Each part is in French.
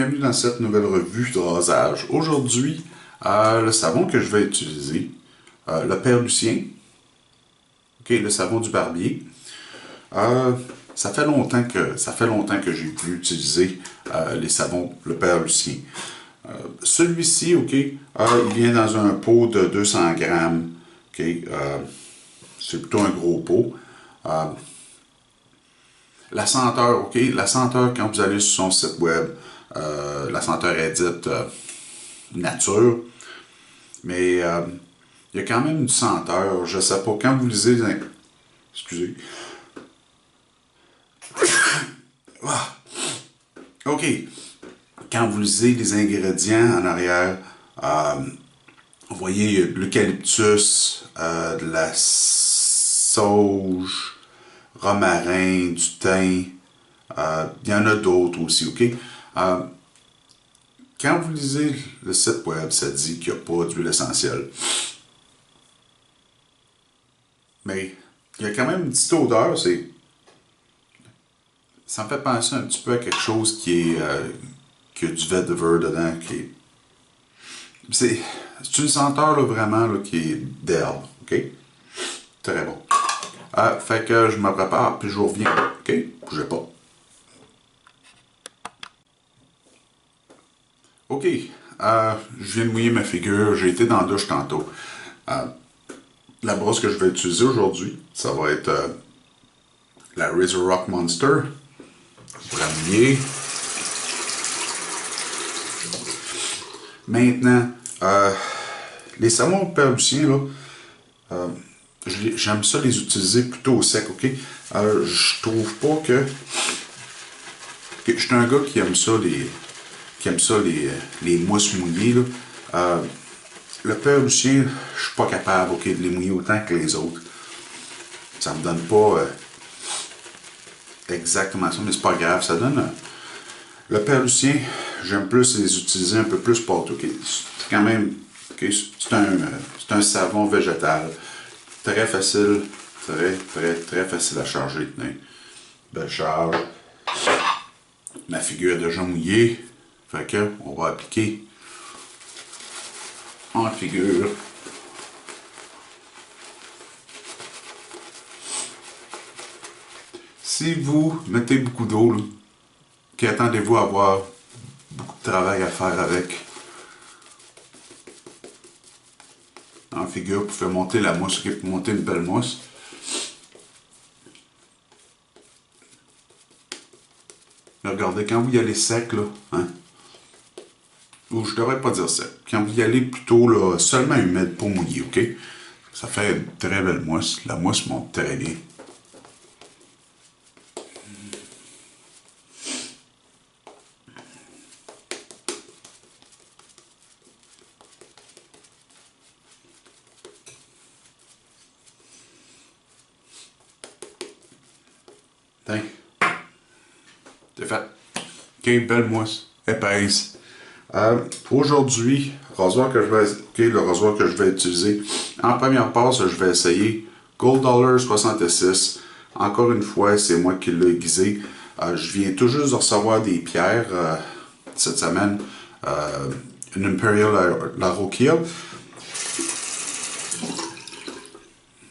bienvenue dans cette nouvelle revue de rasage. Aujourd'hui, le savon que je vais utiliser, le Père Lucien, le savon du barbier. Ça fait longtemps que j'ai pu utiliser les savons, le Père Lucien. Celui-ci, il vient dans un pot de 200 grammes. C'est plutôt un gros pot. La senteur, la senteur, quand vous allez sur son site web, la senteur est dite nature, mais il y a quand même une senteur, je sais pas, quand vous lisez les... Excusez. OK. Quand vous lisez les ingrédients en arrière, vous voyez, il y a de l'eucalyptus, de la sauge, romarin, du thym. Il y en a d'autres aussi, quand vous lisez le site web, ça dit qu'il n'y a pas d'huile essentielle. Mais il y a quand même une petite odeur, ça me fait penser un petit peu à quelque chose qui a du vetiver dedans, c'est une senteur là, vraiment là, qui est d'herbe, Très bon. Fait que je me prépare, puis je vous reviens, Bougez pas. Je viens de mouiller ma figure, j'ai été dans la douche tantôt. La brosse que je vais utiliser aujourd'hui, ça va être la Razor Rock Monster. Pour la mouiller. Maintenant, les savons Père Lucien, là, j'aime ça les utiliser plutôt au sec, je trouve pas que je suis un gars qui aime ça les mousses mouillées, là. Le Père Lucien, je suis pas capable, de les mouiller autant que les autres. Ça me donne pas exactement ça, mais c'est pas grave, ça donne... Le Père Lucien, j'aime plus les utiliser un peu plus partout, C'est quand même... c'est un savon végétal. Très facile, très facile à charger, tenez. Belle charge. Ma figure est déjà mouillée. Fait que, on va appliquer en figure. Si vous mettez beaucoup d'eau, qu'attendez-vous à avoir beaucoup de travail à faire avec? En figure, pour faire monter la mousse, pour monter une belle mousse. Mais regardez, quand vous y allez sec, là, ou je devrais pas dire sec, quand vous y allez plutôt là, seulement humide pour mouiller, Ça fait une très belle mousse. La mousse monte très bien. C'est fait. Belle mousse. Épaisse. Aujourd'hui, le rasoir que je vais utiliser. En première passe, je vais essayer Gold Dollar 66. Encore une fois, c'est moi qui l'ai aiguisé. Je viens tout juste de recevoir des pierres cette semaine. Une Imperial Larocchia.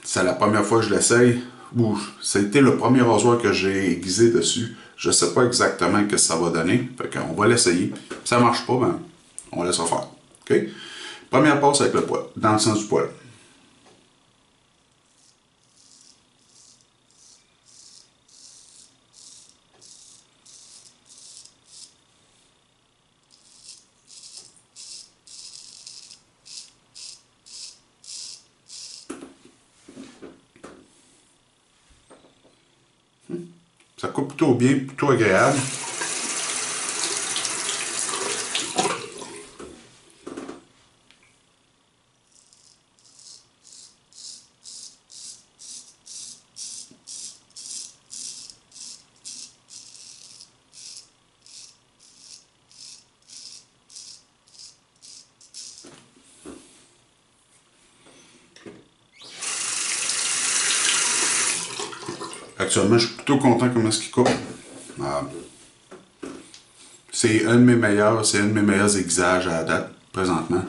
C'est la première fois que je l'essaye. C'était le premier rasoir que j'ai aiguisé dessus. Je sais pas exactement ce que ça va donner. Fait qu'on va l'essayer. Si ça marche pas, ben, on laisse faire. Première passe avec le poil, dans le sens du poil. Ça coupe plutôt bien, plutôt agréable. Actuellement, je suis plutôt content comment est-ce qu'il coupe. C'est un de mes meilleurs aiguisages à la date, présentement.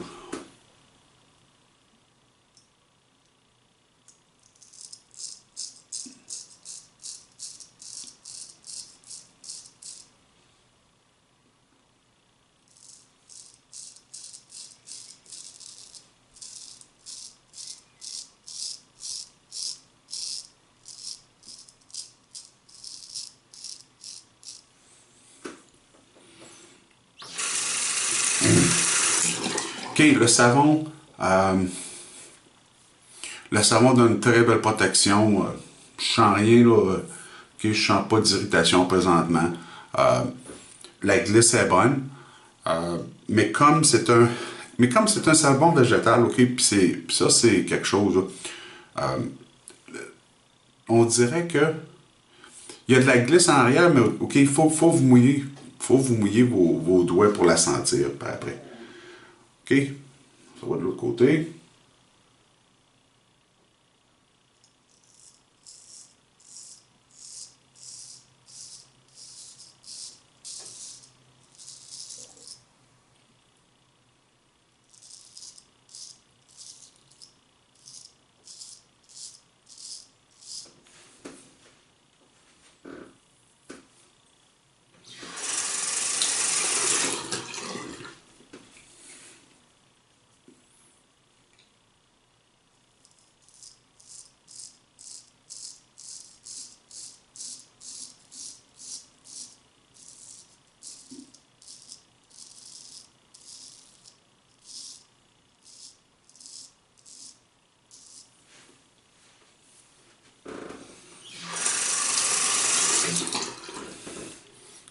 OK, le savon donne une très belle protection. Je sens rien, là. OK, je sens pas d'irritation présentement. Euh, la glisse est bonne. Mais comme c'est un savon végétal, OK, puis ça, c'est quelque chose, là. On dirait que il y a de la glisse en arrière, mais OK, faut vous mouiller. Faut vous mouiller vos doigts pour la sentir par après. OK? Ça va de l'autre côté.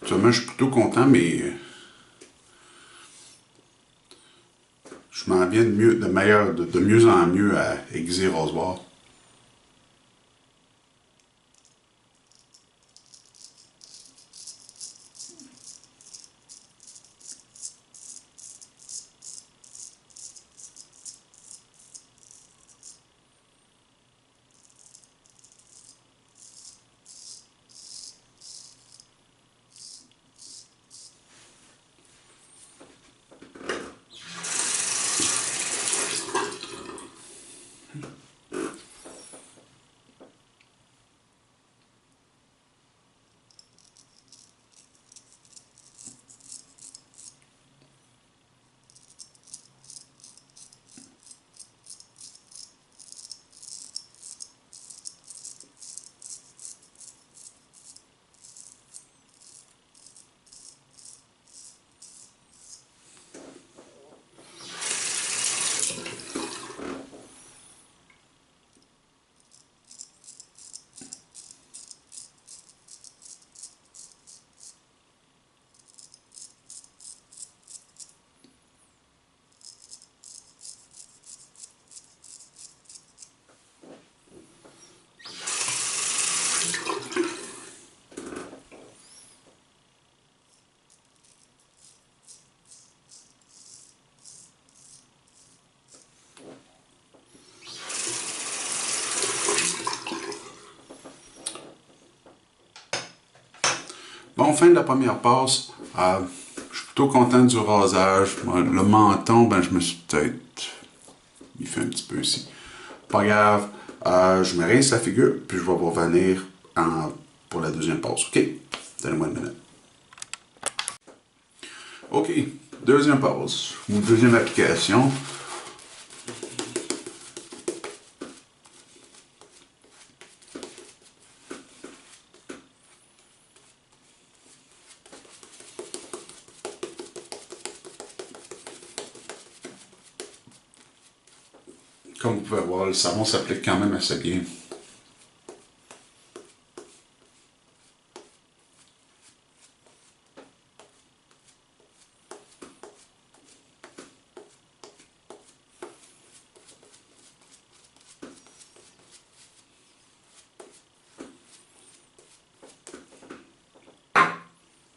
Seulement, je suis plutôt content, mais je m'en viens de mieux en mieux à aiguiser rasoir. Bon, fin de la première passe. Je suis plutôt content du rasage. Le menton, ben, je me suis peut-être. Il fait un petit peu ici. Pas grave. Je me rince la figure, puis je vais revenir pour la deuxième passe. OK? Donnez-moi une minute. OK. Deuxième passe. Ou deuxième application. Comme vous pouvez voir, le savon s'applique quand même assez bien.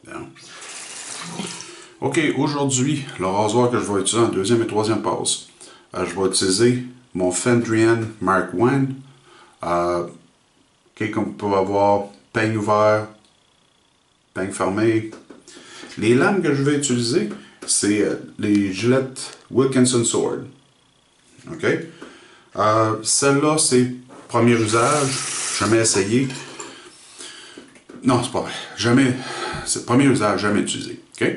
Bien. OK, aujourd'hui, le rasoir que je vais utiliser en deuxième et troisième passe. Je vais utiliser mon Fendrian Mark I. OK, comme vous pouvez voir, peigne ouvert, peigne fermé. Les lames que je vais utiliser, c'est les Gillette Wilkinson Sword. OK? Celle-là, c'est premier usage. Jamais essayé. Non, c'est pas vrai. Jamais. C'est premier usage, jamais utilisé. OK?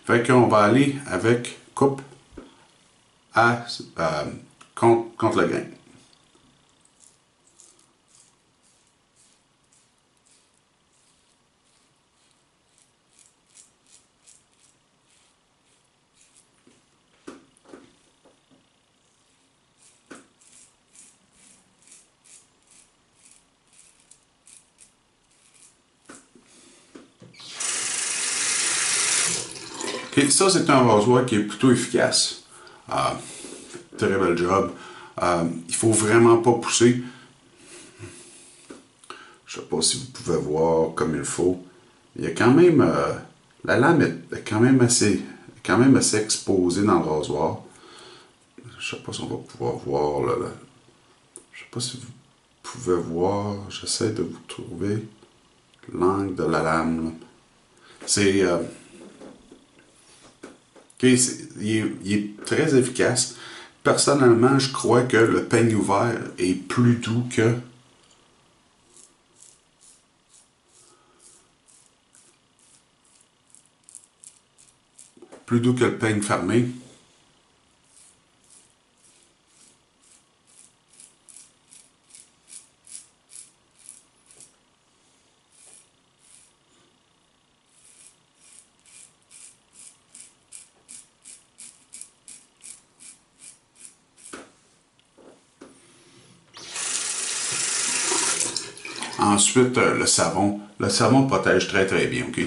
Fait qu'on va aller avec coupe à, contre le grain. Okay, ça, c'est un rasoir qui est plutôt efficace. Très bel job. Il faut vraiment pas pousser. Je sais pas si vous pouvez voir comme il faut. Il y a quand même... la lame est quand même assez exposée dans le rasoir. Je sais pas si on va pouvoir voir là. Je sais pas si vous pouvez voir. J'essaie de vous trouver l'angle de la lame. Là. C'est... il est très efficace. Personnellement, je crois que le peigne ouvert est plus doux que le peigne fermé. Ensuite, le savon. Le savon protège très très bien, ok?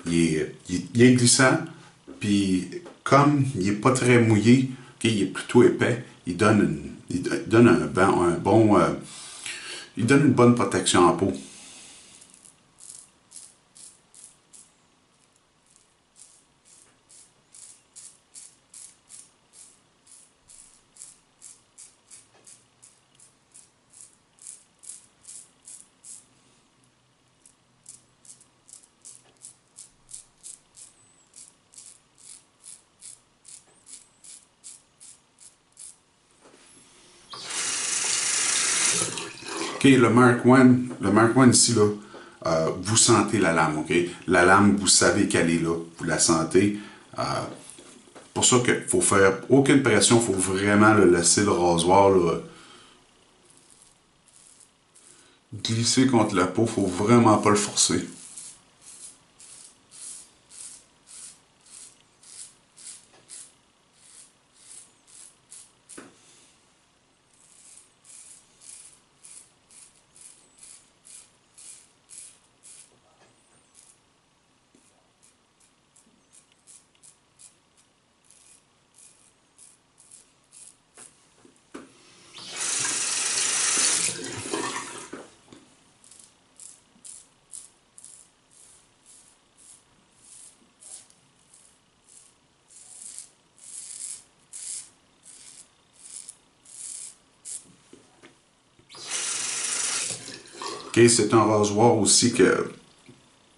Il est glissant, puis comme il est pas très mouillé, ok, il est plutôt épais, il donne un bon, il donne une bonne protection en peau. OK, le Mark One ici, là, vous sentez la lame, OK? La lame, vous savez qu'elle est là. Vous la sentez. Pour ça qu'il faut faire aucune pression, il faut vraiment le laisser le rasoir là, glisser contre la peau, faut vraiment pas le forcer. OK, c'est un rasoir aussi que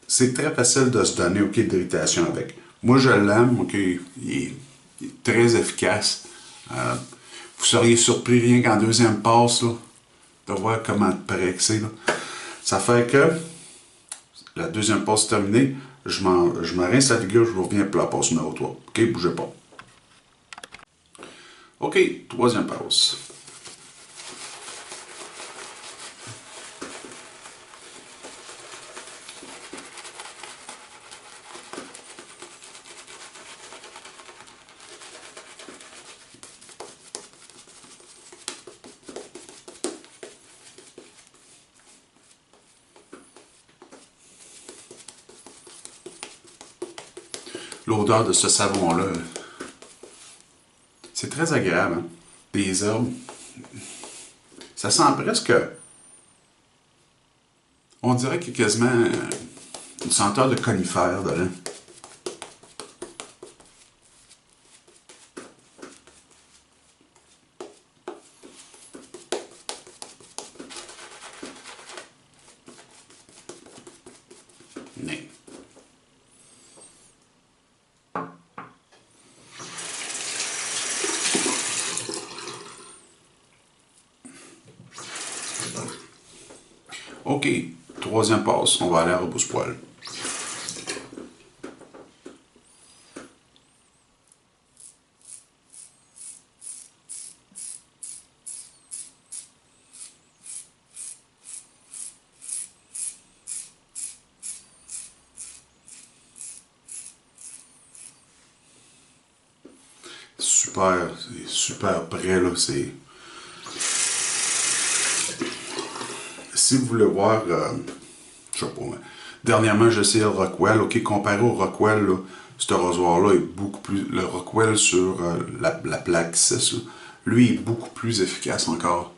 c'est très facile de se donner, OK, d'irritation avec. Moi, je l'aime, OK, il est très efficace. Vous seriez surpris rien qu'en deuxième passe, là, de voir comment près que c'est, là. Ça fait que la deuxième passe terminée, je me rince la figure, je vous reviens pour la passe numéro 3. OK, bougez pas. OK, troisième passe. L'odeur de ce savon-là, c'est très agréable. Hein? Les herbes, ça sent presque... On dirait qu'il y a quasiment une senteur de conifère dedans. Mais OK, troisième passe, on va aller à rebrousse-poil. C'est super près, là, c'est... Si vous voulez voir, je sais pas, dernièrement j'ai essayé le Rockwell, ok, comparé au Rockwell, là, ce rasoir-là est beaucoup plus, le Rockwell sur la plaque 6, là, lui est beaucoup plus efficace encore.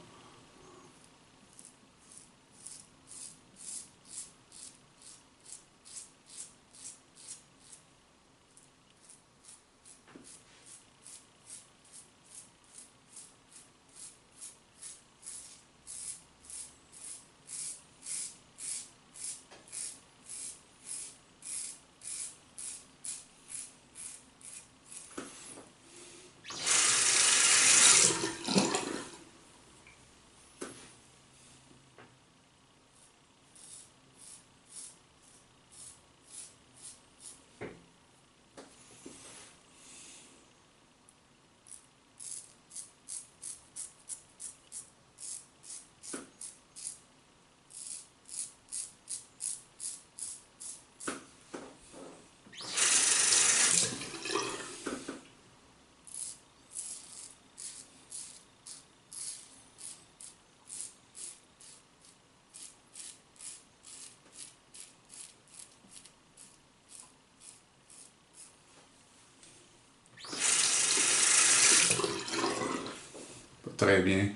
Très bien.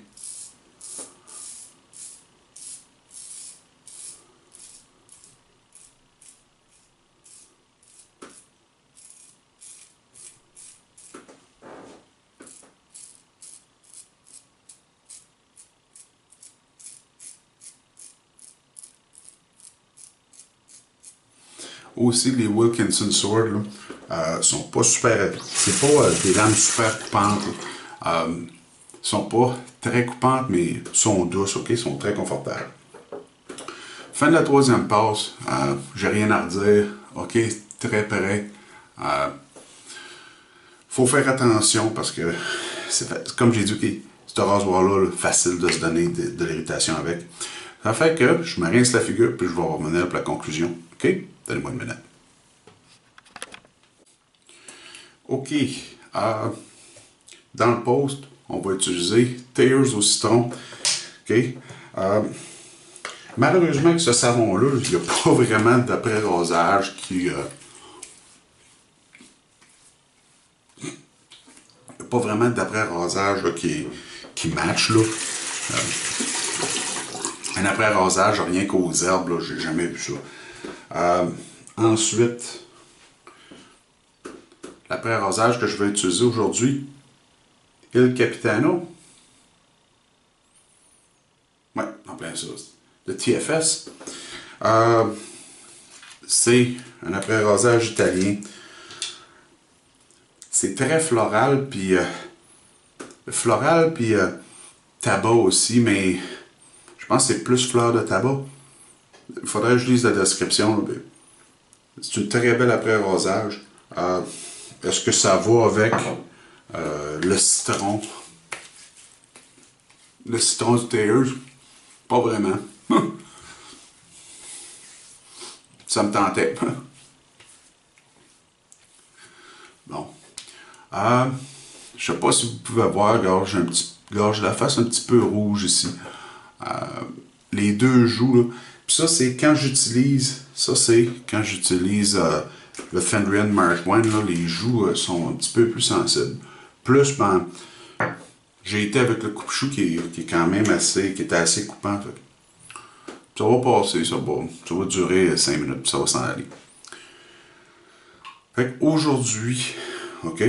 Aussi, les Wilkinson Sword là, sont pas super. C'est pas des lames super coupantes. Sont pas très coupantes, mais sont douces, ok? Sont très confortables. Fin de la troisième passe, j'ai rien à redire. Ok, très près. Faut faire attention parce que, comme j'ai dit, okay, ce rasoir-là, facile de se donner de l'irritation avec. Ça fait que je me rince la figure puis je vais revenir pour la conclusion. Ok? Donnez-moi une minute. OK. Dans le post, on va utiliser Tears au citron. OK. Malheureusement, avec ce savon-là, il n'y a pas vraiment d'après-rasage qui. Pas vraiment d'après-rasage qui match. Là. Un après-rasage, rien qu'aux herbes, j'ai jamais vu ça. Ensuite, l'après-rasage que je vais utiliser aujourd'hui, Il Capitano. Ouais, en plein ça. Le TFS. C'est un après-rasage italien. C'est très floral, puis tabac aussi, mais je pense que c'est plus fleur de tabac. Il faudrait que je lise la description. C'est une très belle après-rasage. Est-ce que ça va avec le citron? Le citron du Tears? Pas vraiment. Ça me tentait. Bon. Je sais pas si vous pouvez voir, gorge la face un petit peu rouge ici. Les deux joues, là. Puis ça, c'est quand j'utilise, le Fendrian Mark I, là, les joues sont un petit peu plus sensibles. Plus, ben, j'ai été avec le coupe-chou qui est quand même qui était assez coupant. Ça va passer, ça va durer 5 minutes, puis ça va s'en aller. Fait qu'aujourd'hui, OK,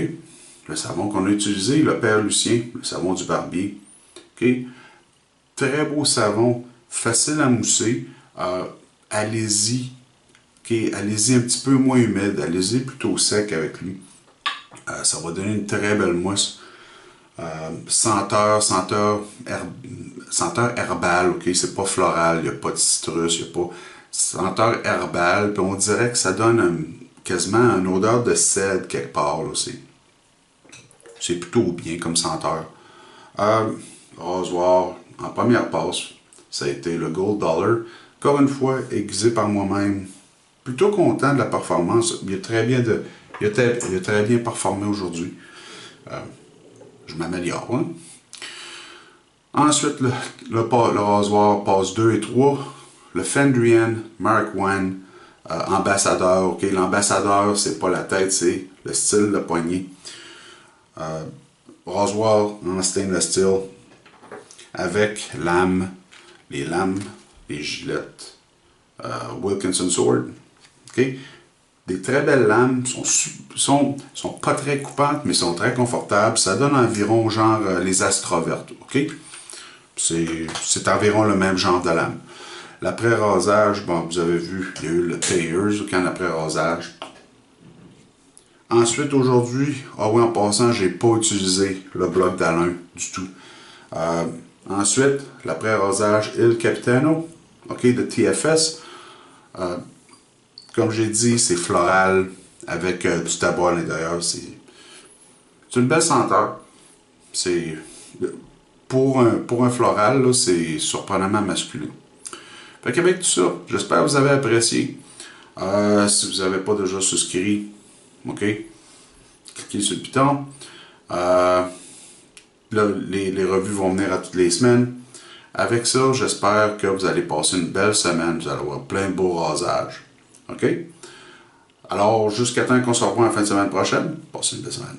le savon qu'on a utilisé, le Père Lucien, le savon du barbier, OK, très beau savon, facile à mousser, allez-y, OK, allez-y un petit peu moins humide, allez-y plutôt sec avec lui, ça va donner une très belle mousse. Senteur herbal, ok? C'est pas floral, il n'y a pas de citrus, il n'y a pas... Senteur herbal, puis on dirait que ça donne quasiment une odeur de cèdre quelque part, là. C'est plutôt bien comme senteur. Rasoir, en première passe, ça a été le Gold Dollar. Encore une fois, aiguisé par moi-même. Plutôt content de la performance. Il a très bien, il a très bien performé aujourd'hui. Je m'améliore. Hein? Ensuite, le rasoir passe 2 et 3. Le Fendrian Mark I ambassadeur. Ok, l'ambassadeur, c'est pas la tête, c'est le style de poignée. Rasoir en stainless steel avec les lames, les gilettes Wilkinson Sword. Okay? Des très belles lames, sont pas très coupantes, mais sont très confortables. Ça donne environ genre les astrovertes. Okay? C'est environ le même genre de lame. L'après-rasage, bon, vous avez vu, il y a eu le Tayers quand l'après-rasage. Ensuite, aujourd'hui, en passant, j'ai pas utilisé le bloc d'Alain du tout. Ensuite, l'après-rasage Il Capitano, ok, de TFS. Comme j'ai dit, c'est floral avec du tabac à l'intérieur. C'est une belle senteur. C'est pour un floral, c'est surprenamment masculin. Fait qu'avec tout ça, j'espère que vous avez apprécié. Si vous n'avez pas déjà souscrit, ok, cliquez sur le piton. Là, les revues vont venir à toutes les semaines. Avec ça, j'espère que vous allez passer une belle semaine. Vous allez avoir plein de beaux rasages. OK? Alors, jusqu'à temps qu'on se revoit la fin de semaine prochaine, passez une belle semaine.